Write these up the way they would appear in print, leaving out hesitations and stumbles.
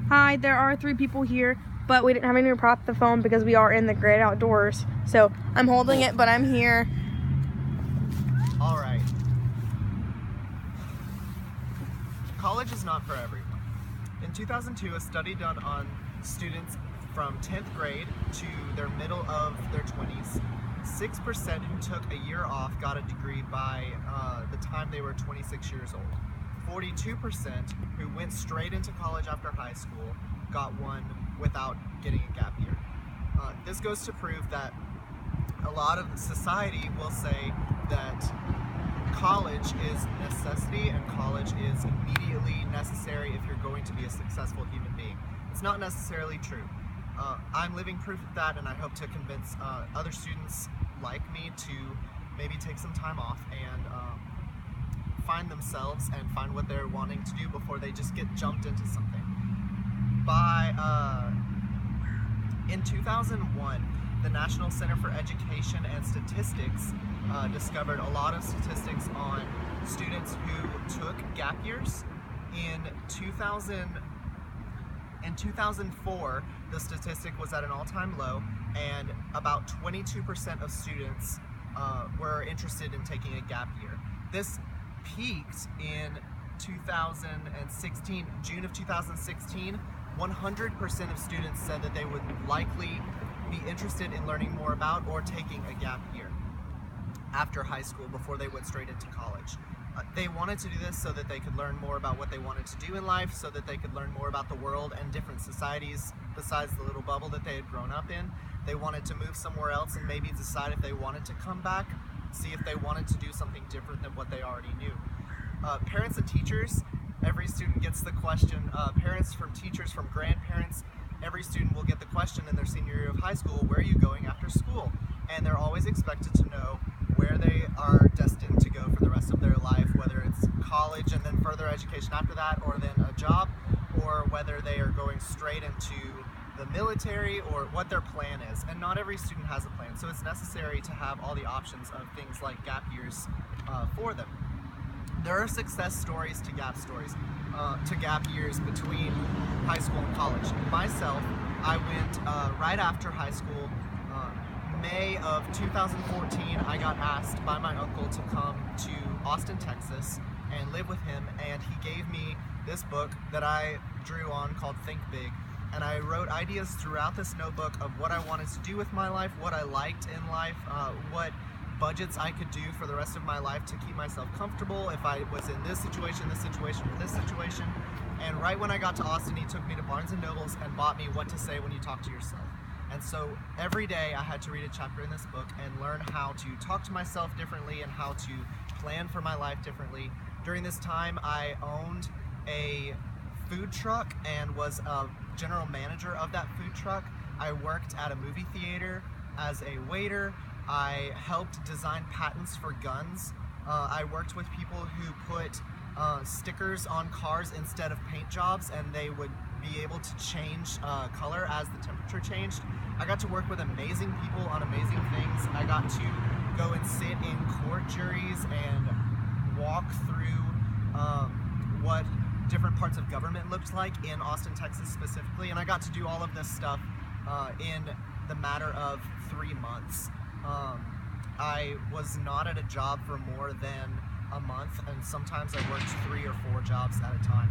Hi, there are 3 people here, but we didn't have anyone to prop the phone because we are in the great outdoors. So I'm holding it, but I'm here. All right. College is not for everyone. In 2002, a study done on students from 10th grade to their middle of their 20s, 6% who took a year off got a degree by the time they were 26 years old. 42% who went straight into college after high school got one without getting a gap year. This goes to prove that a lot of society will say that college is necessity and college is immediately necessary if you're going to be a successful human being. It's not necessarily true. I'm living proof of that, and I hope to convince other students like me to maybe take some time off and find themselves and find what they're wanting to do before they just get jumped into something. In 2001, the National Center for Education and Statistics discovered a lot of statistics on students who took gap years. In 2004, the statistic was at an all-time low, and about 22% of students were interested in taking a gap year. This peaked in 2016, June of 2016. 100% of students said that they would likely be interested in learning more about or taking a gap year after high school before they went straight into college. They wanted to do this so that they could learn more about what they wanted to do in life, so that they could learn more about the world and different societies besides the little bubble that they had grown up in. They wanted to move somewhere else and maybe decide if they wanted to come back, see if they wanted to do something different than what they already knew. Parents and teachers, every student gets the question, parents from teachers, from grandparents, every student will get the question in their senior year of high school, where are you going after school? And they're always expected to know where they are destined to go for the rest of their life, whether it's college and then further education after that, or then a job, or whether they are going straight into the military, or what their plan is. And not every student has a plan, so it's necessary to have all the options of things like gap years for them. There are success stories to gap years between high school and college. Myself, I went right after high school. May of 2014, I got asked by my uncle to come to Austin, Texas and live with him, and he gave me this book that I drew on called Think Big, and I wrote ideas throughout this notebook of what I wanted to do with my life, what I liked in life, what budgets I could do for the rest of my life to keep myself comfortable if I was in this situation, or this situation. And right when I got to Austin, he took me to Barnes & Noble's and bought me What to Say When You Talk to Yourself. And so every day I had to read a chapter in this book and learn how to talk to myself differently and how to plan for my life differently. During this time, I owned a food truck and was a general manager of that food truck. I worked at a movie theater as a waiter. I helped design patents for guns. I worked with people who put stickers on cars instead of paint jobs, and they would be able to change color as the temperature changed. I got to work with amazing people on amazing things. I got to go and sit in court juries and walk through what different parts of government looked like in Austin, Texas specifically, and I got to do all of this stuff in the matter of 3 months. I was not at a job for more than a month, and sometimes I worked 3 or 4 jobs at a time.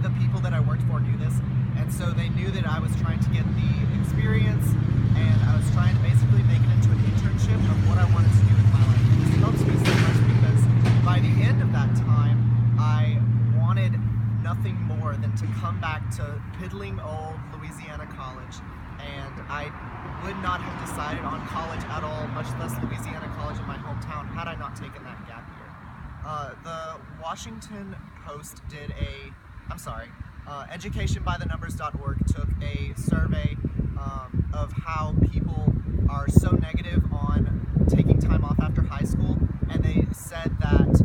The people that I worked for knew this, and so they knew that I was trying to get the experience, and I was trying to basically make it into an internship of what I wanted to do with my life. This helps me so much because by the end of that time, I wanted nothing more than to come back to piddling old Louisiana college, and I would not have decided on college at all, much less Louisiana college in my hometown, had I not taken that gap year. The Washington Post did educationbythenumbers.org took a survey of how people are so negative on taking time off after high school, and they said that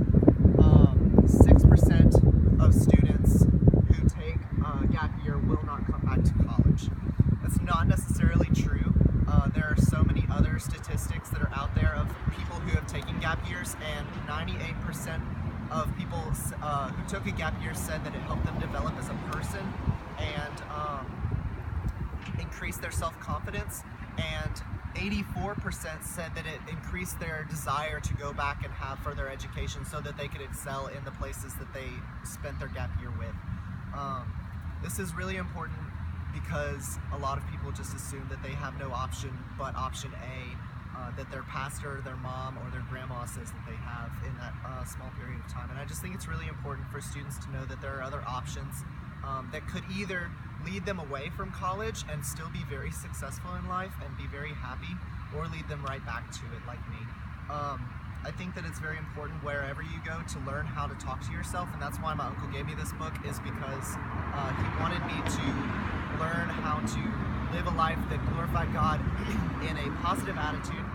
6% of students who take a gap year will not come back to college. That's not necessarily true. There are so many other statistics that are out there of people who have taken gap years, and 98% of people who took a gap year said that it helped them develop as a person. increased their self-confidence, and 84% said that it increased their desire to go back and have further education so that they could excel in the places that they spent their gap year with. This is really important because a lot of people just assume that they have no option but option A, that their pastor, their mom, or their grandma says that they have in that small period of time. And I just think it's really important for students to know that there are other options that could either lead them away from college and still be very successful in life and be very happy, or lead them right back to it like me. I think that it's very important wherever you go to learn how to talk to yourself, and that's why my uncle gave me this book, is because he wanted me to learn how to live a life that glorified God in a positive attitude,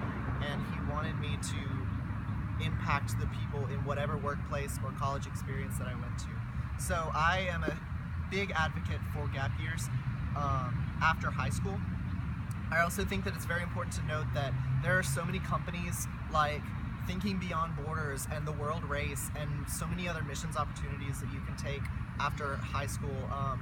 and he wanted me to impact the people in whatever workplace or college experience that I went to. So I am a big advocate for gap years after high school. I also think that it's very important to note that there are so many companies like Thinking Beyond Borders and the World Race and so many other missions opportunities that you can take after high school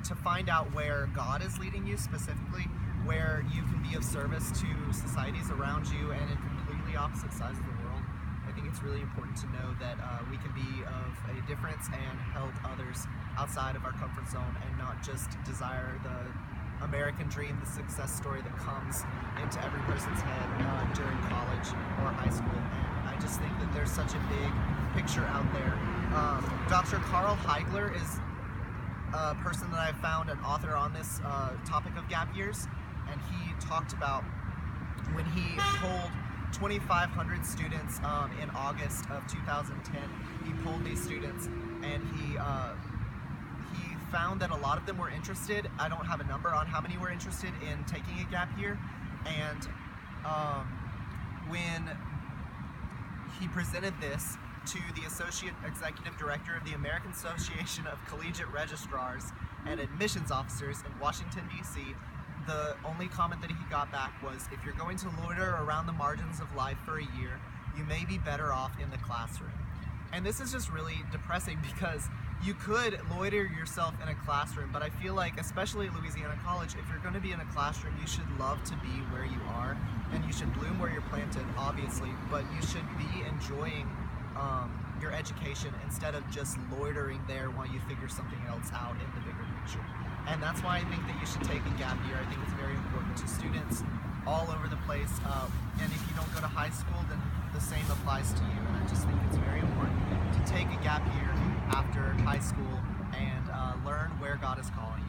to find out where God is leading you, specifically where you can be of service to societies around you and in completely opposite sides of the world. I think it's really important to know that we can be of a difference and help others outside of our comfort zone and not just desire the American dream, the success story that comes into every person's head during college or high school. And I just think that there's such a big picture out there. Dr. Carl Heigler is a person that I found, an author on this topic of gap years, and he talked about when he polled 2,500 students in August of 2010. He polled these students, and he found that a lot of them were interested. I don't have a number on how many were interested in taking a gap year, and when he presented this to the Associate Executive Director of the American Association of Collegiate Registrars and Admissions Officers in Washington, D.C., the only comment that he got back was, if you're going to loiter around the margins of life for a year, you may be better off in the classroom. And this is just really depressing because you could loiter yourself in a classroom, but I feel like, especially at Louisiana College, if you're going to be in a classroom, you should love to be where you are, and you should bloom where you're planted, obviously, but you should be enjoying your education instead of just loitering there while you figure something else out in the bigger picture. And that's why I think that you should take a gap year. I think it's very important to students all over the place, and if you don't go to high school, then the same applies to you. And I just think it's very important to take a gap year after high school and learn where God is calling you.